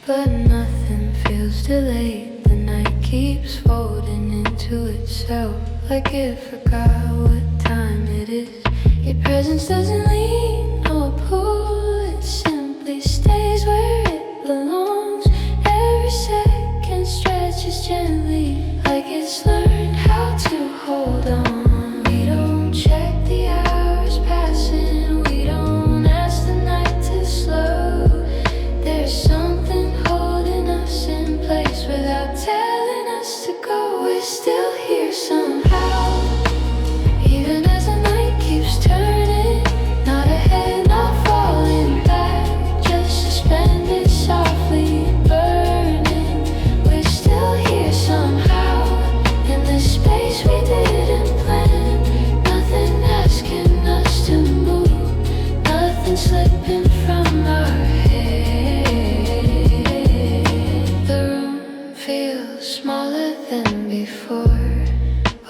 but nothing feels delayed. The night keeps folding into itself, like it forgot what time it is. Your presence doesn't lean or pull, it simply stays where it belongs. Every second stretches gently, like it's learned how to hold on. We don't check the hours passing, we don't ask the night to slow. There's something holding us in place without telling us to go. We're still here somehow, even as the night keeps turning. Not ahead, not falling back, just suspended softly burning. We're still here somehow, in this space we didn't plan. Nothing asking us to move, nothing slipping from our head. The room feels smaller than before,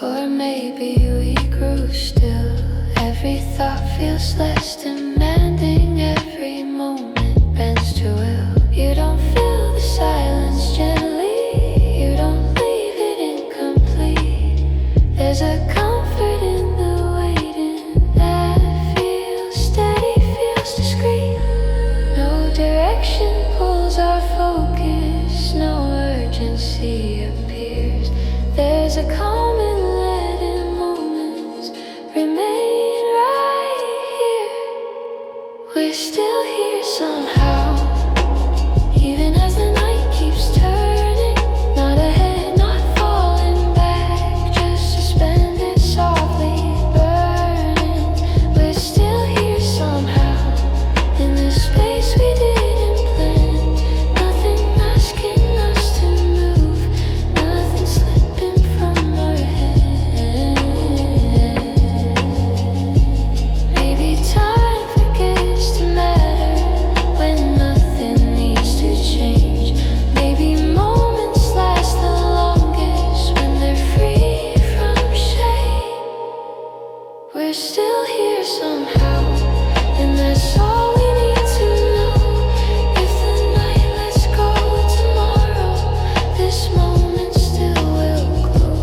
or maybe we grew still. Every thought feels less demanding, every moment bends to will. You don't fill the silence gently, you don't leave it incomplete. There's a comfort in the waiting that feels steady, feels discreet. No direction pulls our focus, no urgency appears. There's a calm in letting moments remain right here. We're still here somehow, even as the night keeps turning. Not ahead, not falling back, just suspended softly burning. We're still here somehow, in this space we didn't plan. Nothing asking us to move, nothing slipping from our head. Maybe time forgets to matter when nothing needs to change. Maybe moments last the longest when they're free from shame. We're still here somehow, and that's all we need to know. If the night lets go tomorrow, this moment still will glow.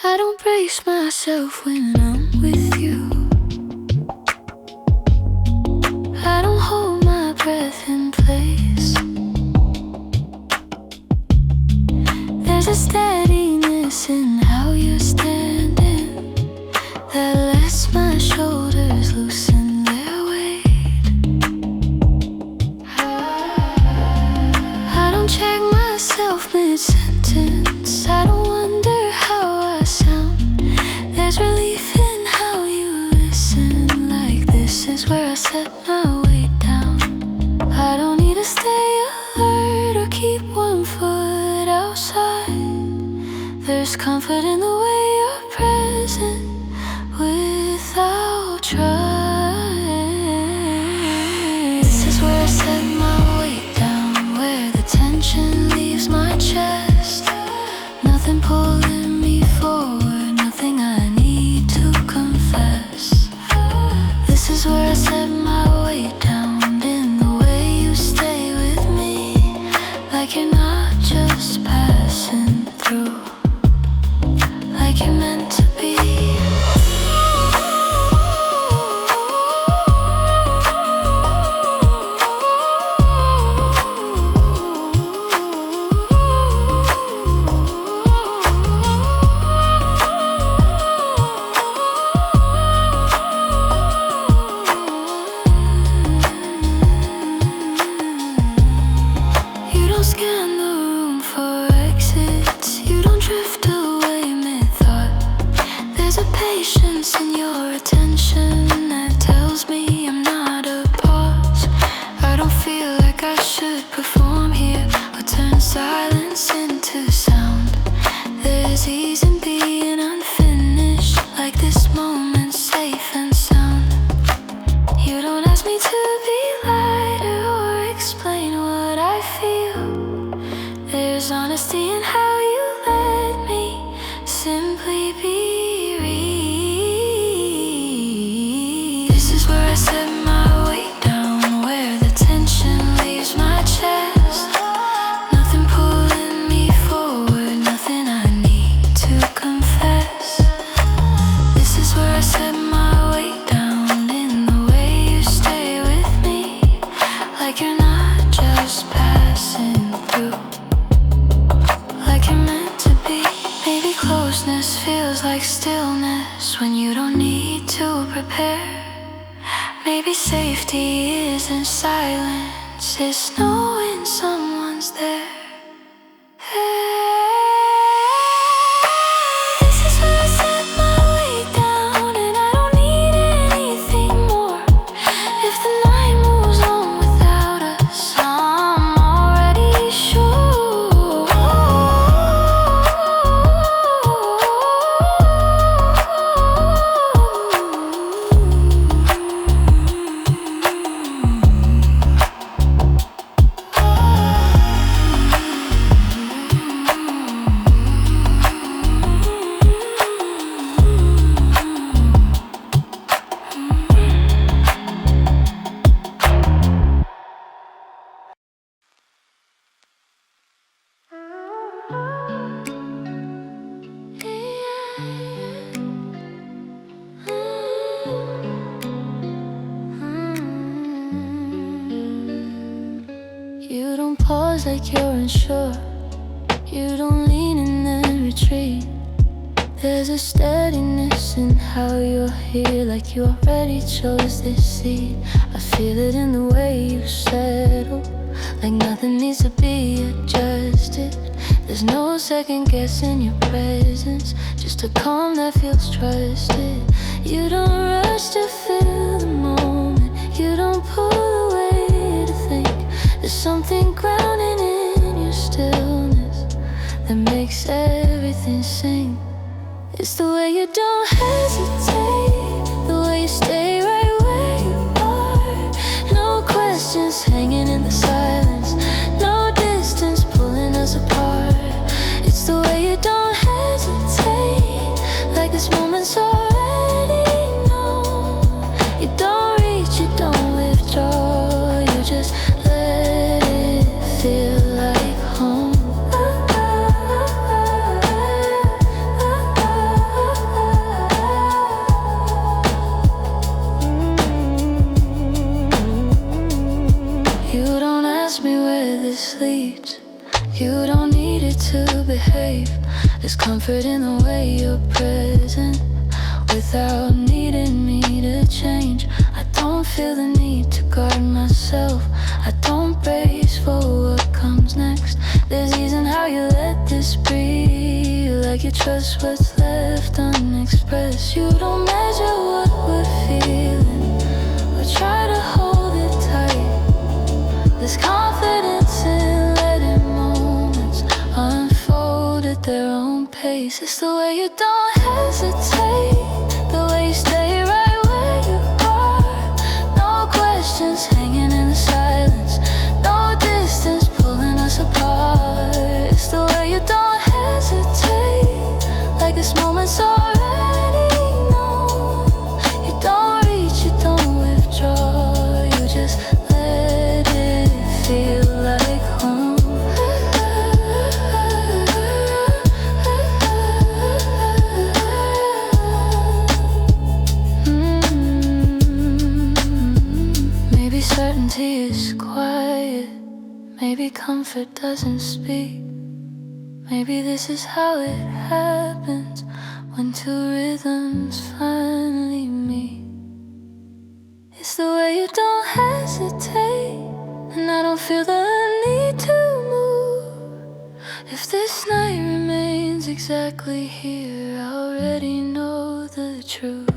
I don't brace myself when I'm with you. I don't hold my breath in place. There's a steadiness in how you're standing that lets my shoulders loosen their weight. I don't check myself mid-sentence, I don't wonder how I sound. There's relief in how you listen, like this is where I set my weight down. I don't need to stay alert or keep one foot outside. There's comfort in the way you're present without trying. This is where I set my weight down, where the tension leaves my chest. Nothing pulling me forward, nothing I need to confess. This is where I set my weight down, in the way you stay with me, like you're not just passing through, like you're meant to be. This is where I set my weight down, where the tension leaves my chest. Nothing pulling me forward, nothing I need to confess. This is where I set my weight down, in the way you stay with me, like you're not just passing through, like you're meant to be. Maybe closeness feels like stillness when you don't need to prepare. Maybe safety isn't silence, it's knowing someone's there. This is where I set my weight down, and I don't need anything more. If the night moves on without us, I'm already sure. You don't pause like you're unsure. You don't lean and then retreat. There's a steadiness in how you're here, like you already chose this seat. I feel it in the way you settle, like nothing needs to be adjusted. There's no second guessing your presence, just a calm that feels trusted. You don't rush to feel the moment, you don't pull away to think. There's something grounding in your stillness that makes everything sing. It's the way you don't hesitate, the way you stay right where you are. No questions hanging in the silence, no distance pulling us apart. It's the way you don't hesitate, like this moment's already known. You don't reach, you don't withdraw, you just let it feel like home. You don't ask me where this leads, you don't need it to behave. There's comfort in the way you're present, without needing me to change. I don't feel the need to guard myself, I don't brace for what comes next. There's ease in how you let this breathe, like you trust what's left unexpressed. You don't measure what we're feeling, or try to hold it tight. There's confidence in letting moments unfold at their own pace. It's the way you don't hesitate, the way you stay right where you are. No questions hanging in the silence, no distance pulling us apart. It's the way you don't hesitate, like this moment's already known. You don't reach, you don't withdraw, you just let it feel like home. Maybe certainty is quiet, maybe comfort doesn't speak. Maybe this is how it happens when two rhythms finally meet. It's the way you don't hesitate, and I don't feel the need to move. If this night remains exactly here, I already know the truth.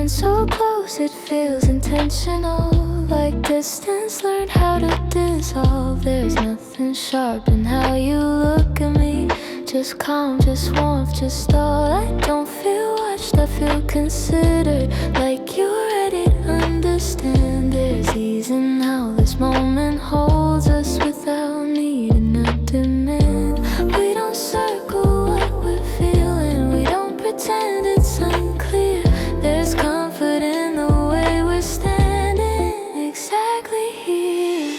Coming so close, it feels intentional. Like distance, learned how to dissolve. There's nothing sharp in how you look at me. Just calm, just warmth, just all. I don't feel watched, I feel considered. Like you're ready to understand. There's ease in how this moment holds us without needing a demand. We don't circle what we're feeling, we don't pretend it's unclear. There's comfort in the way we're standing exactly here.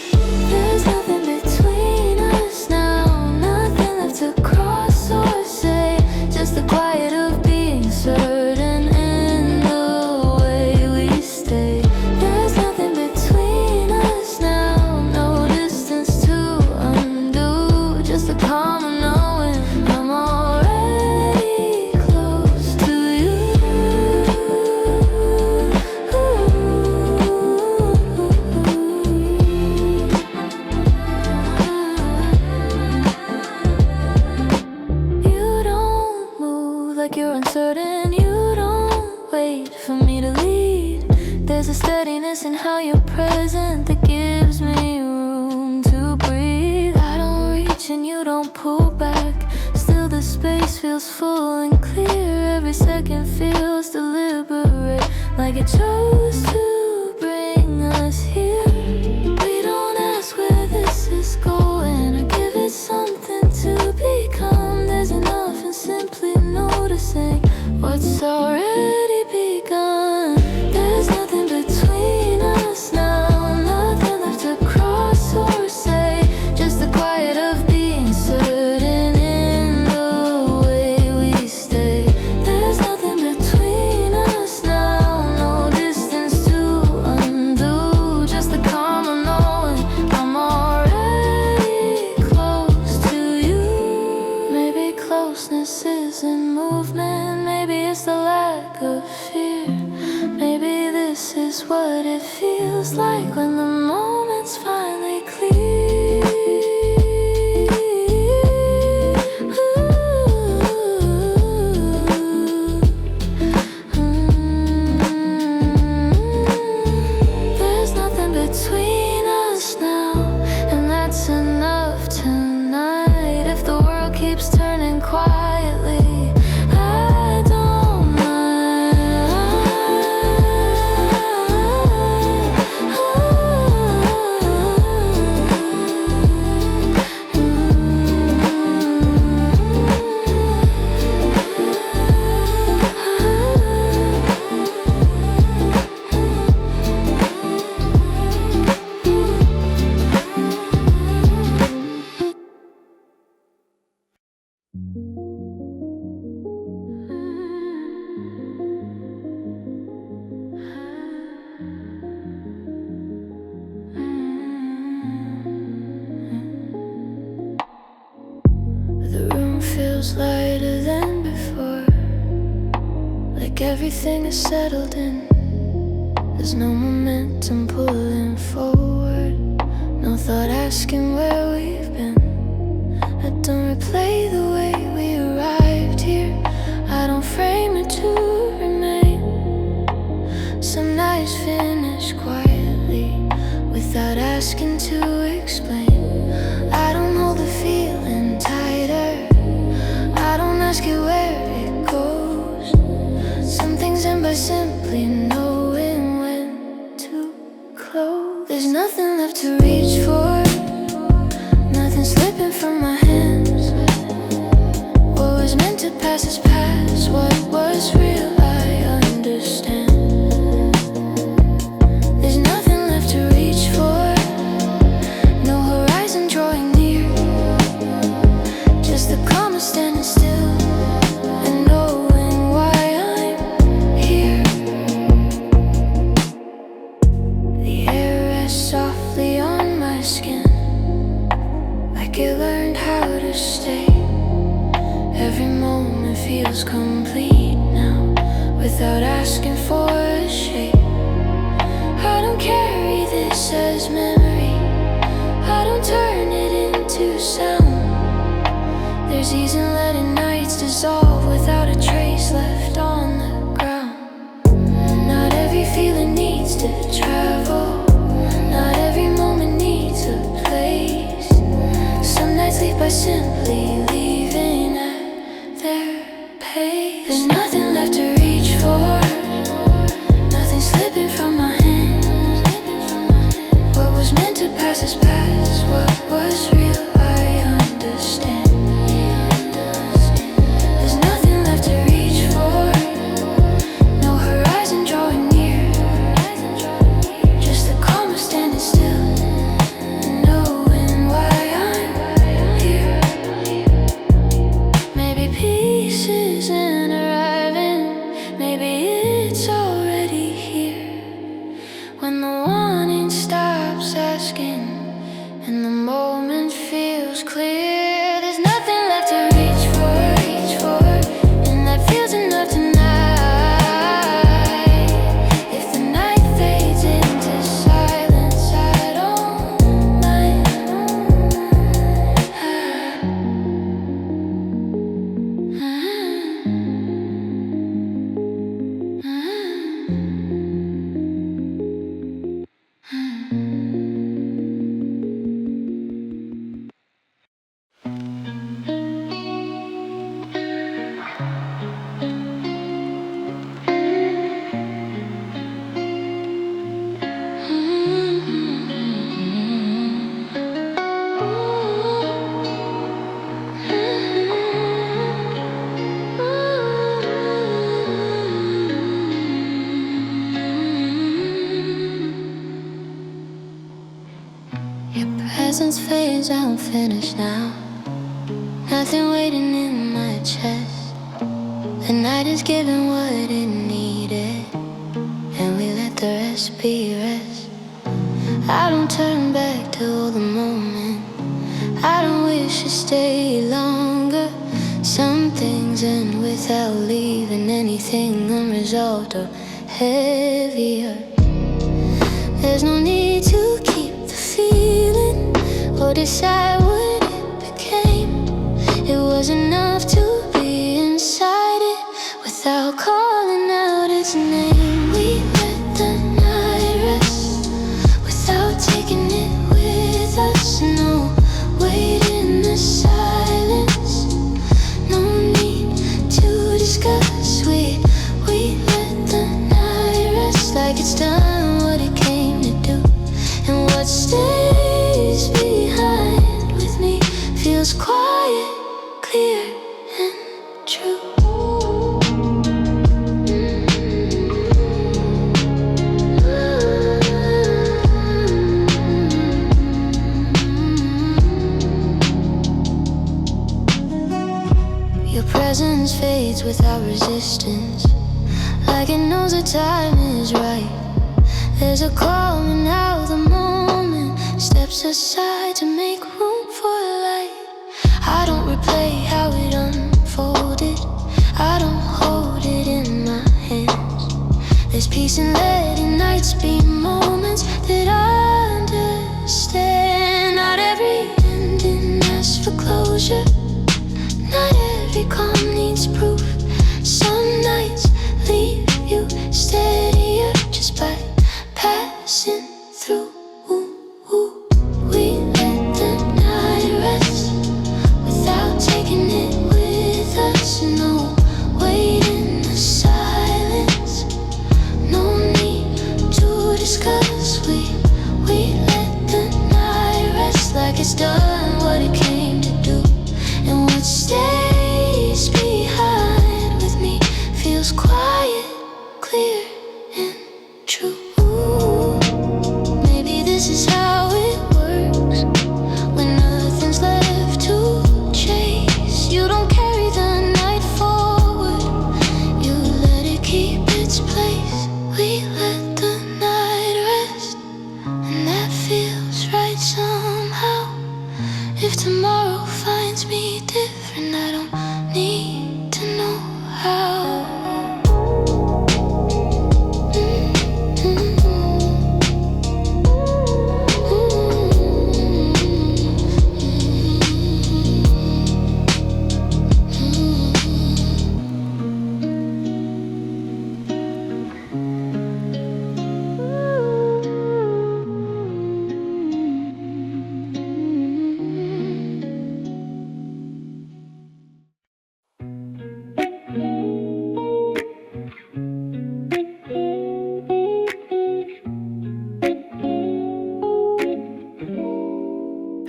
There's nothing between us now, nothing left to cross or say. Just the quiet of being certain in the way we stay. There's nothing between us now, no distance to undo. Just the calm of knowing I'm already close to you. You don't move like you're uncertain. You don't wait for me to lead. There's a steadiness in how you're present that gives me room to breathe. I don't reach and you don't pull back. Still the space feels full and clear. Every second feels deliberate, like it chose to bring us here. We don't ask where this is going or give it something to become. There's enough in simply noticing what's already begun. There's nothing between us now, nothing left to cross or say. Just the quiet of being certain in the way we stay. There's nothing between us now, no distance to undo. Just the calm of knowing I'm already close to you. Maybe closeness isn't movement, maybe it's the lack of fear. Maybe this is what it feels like when the moment's finally clear. There's nothing between us now, and that's enough tonight. If the world keeps turning quietly, I don't mind. The room feels lighter than before, like everything is settled in. There's no momentum pulling forward, no thought asking where we've been. I don't replay the way we arrived here, I don't frame it to remain. Some nights finish quietly, without asking to explain. I don't hold the feeling tighter, I don't ask it where it goes. Some things end by simply knowing when to close. There's nothing left to reach for, nothing slipping from my hands. What was meant to pass is past, what was real I understand. There's nothing left to reach for, no horizon drawing near. Just the calm of standing still and knowing why I'm here. The air rests softly on my skin, like it learned how to stay. Every moment feels complete now, without asking for a shape. I don't carry this as memory, I don't turn it into sound. There's ease in letting nights dissolve without a trace left on the ground. Not presence fades, I'm finished now. Nothing waiting in my chest. The night is giving what it needed, and we let the rest be rest. I don't turn back to all the moment. I don't wish to stay longer. Some things end without leaving anything unresolved or heavier. There's no need to keep the feeling or decide what it became. It was enough to be inside it without calling out its name. We let the night rest without taking it with us. No weight in the silence, no need to discuss. We let the night rest like it's done what it came to do. And what stays behind with me feels quiet, clear and true. Your presence fades without resistance, like it knows the time is right. There's a calling out the moment, steps aside to make room for light. I don't replay how it unfolded, I don't hold it in my hands. There's peace in letting nights be moments that I understand. Not every ending asks for closure, not every calm needs proof. Some nights leave you steadier just by passing through. We let the night rest without taking it with us. No weight in the silence, no need to discuss. We let the night rest like it's done what it came to do. And what stays behind with me feels quiet, clear and true. Maybe this is how it works when nothing's left to chase. You don't carry the night forward, you let it keep its place. We let the night rest, and that feels right somehow. If tomorrow finds me different, I don't need to know how.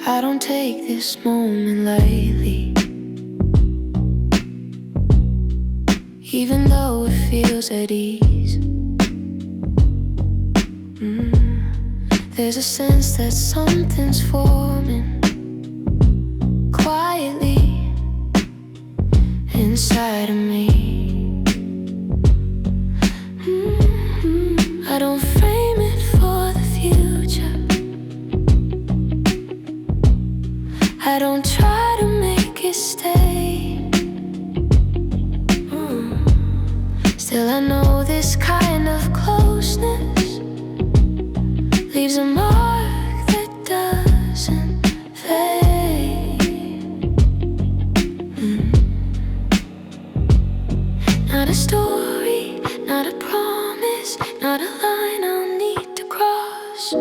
I don't take this moment lightly, even though it feels at ease. There's a sense that something's forming quietly inside of me. I don't frame it for the future, I don't try to make it stay. Still I know this kind of closeness leaves a mark that doesn't fade. Not a story, not a promise, not a line I'll need to cross.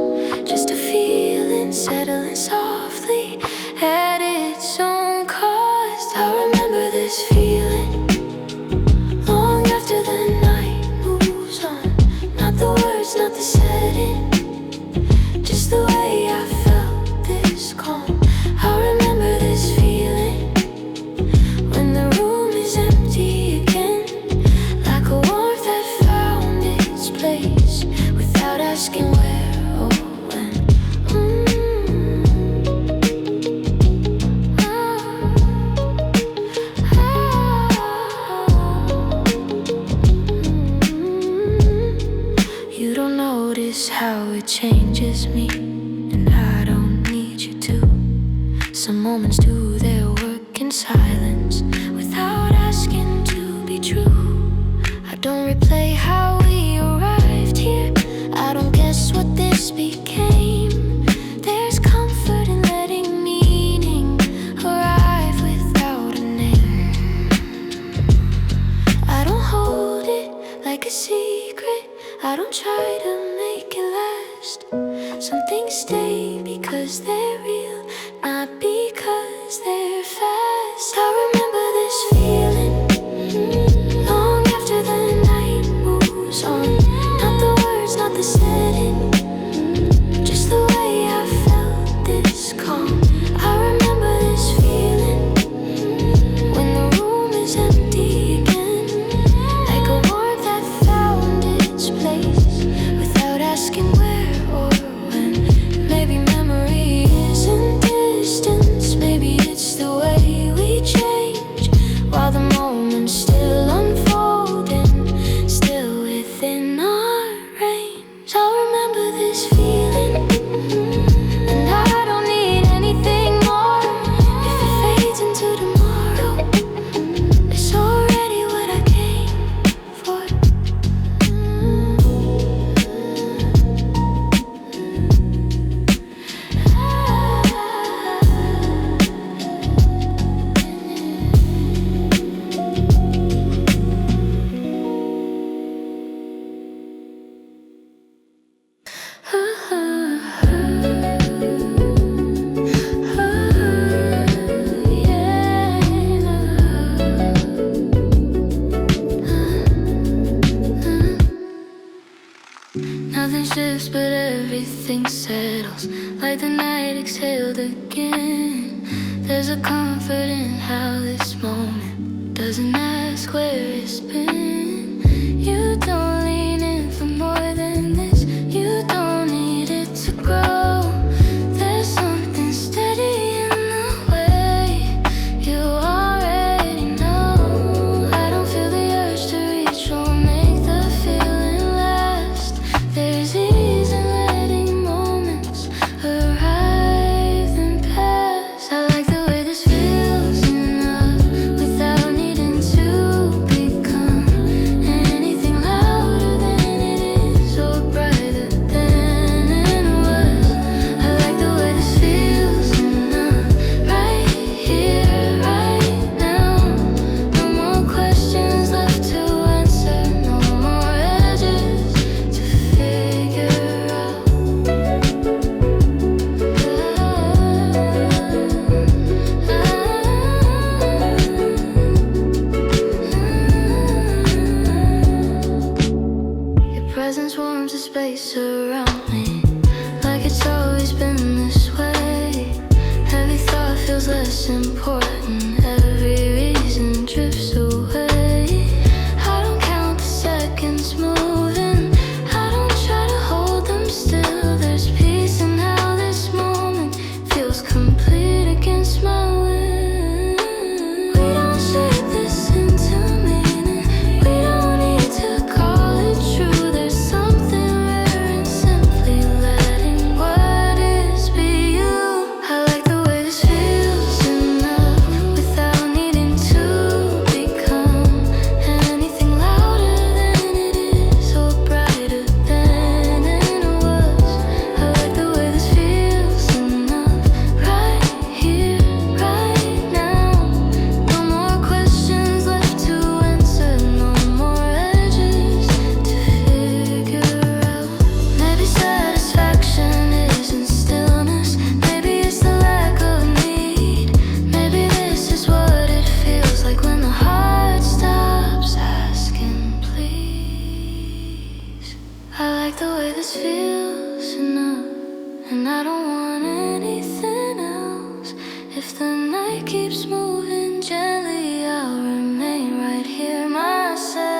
Just a feeling settling softly at its own cost. I remember this feeling long after the night moves on. Not the words, not the setting, just the way I felt this calm. I remember this feeling when the room is empty again, like a warmth that found its place without asking where or when. notice how it changes me, and I don't need you to. Some moments do their work in silence without asking to be true. I don't replay how we arrived here, I don't guess what this became. There's comfort in letting meaning arrive without a name. I don't hold it like a secret, I don't try to make it last. Some things stay because they're real, not because they're fast. I remember this feeling long after the night moves on. Not the words, not the setting, just the way I felt this calm. I remember this feeling when the room is empty again, like a warmth that found its place without asking where or when. Maybe memory isn't distance, maybe it's the way we change while the moment's still unfolding, still within our range. I'll remember this feeling, and I don't need anything more. If it fades into tomorrow, it's already what I came for. Nothing shifts but everything settles, like the night exhaled again. There's a comfort in how this moment doesn't ask where it's been. You don't lean in for more than this, you don't need it to grow. There's something steady in the way you already know. I don't feel the urge to reach or make the feeling last. There's ease in letting moments arrive and pass. I like the way this feels enough without needing to become anything louder than it is or brighter than it was. I like the way this feels enough right here, right now. No more questions left to answer, no more edges to figure out. Your presence warms the space around me, like it's always been this way. Every thought feels less important, every reason drifts away. I don't count the seconds moving, I don't try to hold them still. There's peace in how this moment feels complete against my will. We don't shape this into meaning, we don't need to call it true. There's something rare in simply letting what is be you. I like the way this feels enough without needing to become anything louder than it is or brighter than it was. I like the way this feels enough right here, right now. No more questions left to answer, no more edges to figure out. Maybe satisfaction isn't stillness, maybe it's the lack of need. Maybe this is what it feels like when the heart stops asking please. I like the way this feels enough, and I don't want anything else. If the night keeps moving gently, I'll remain right here myself.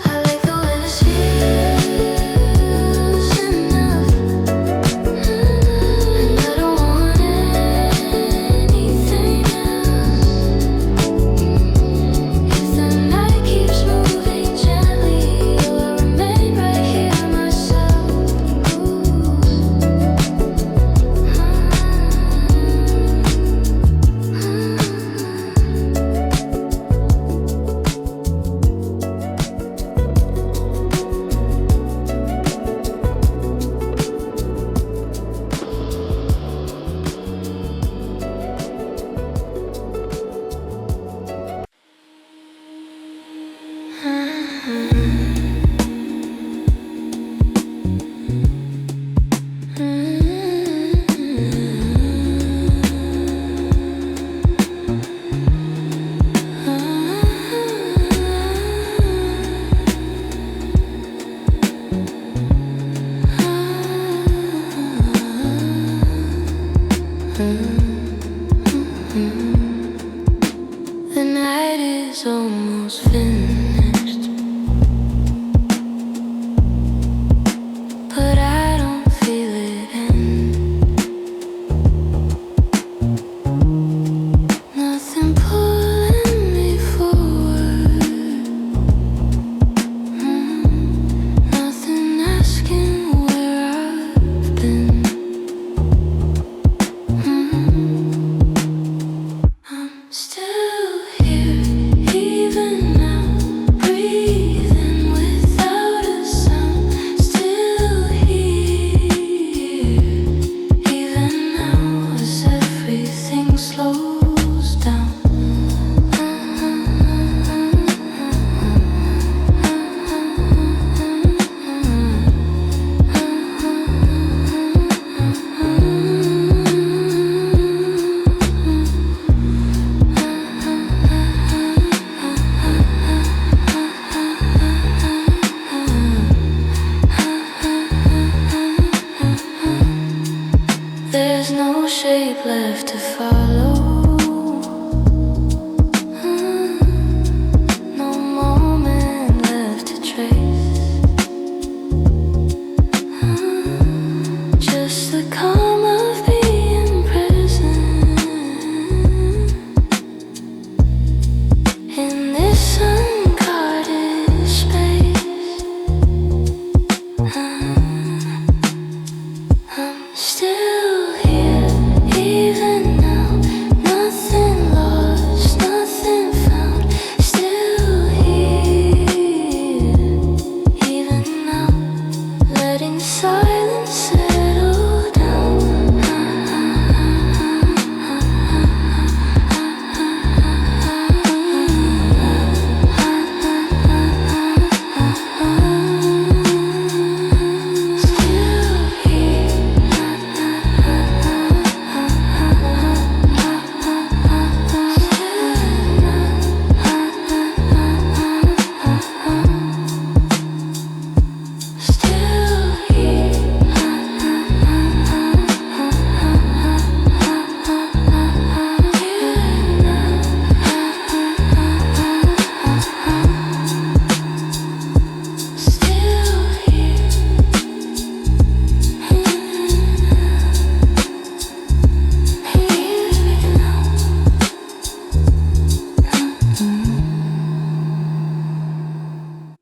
I like the way this feels enough, and I don't want anything else. If the night keeps moving gently, I'll left to follow. No moment left to trace.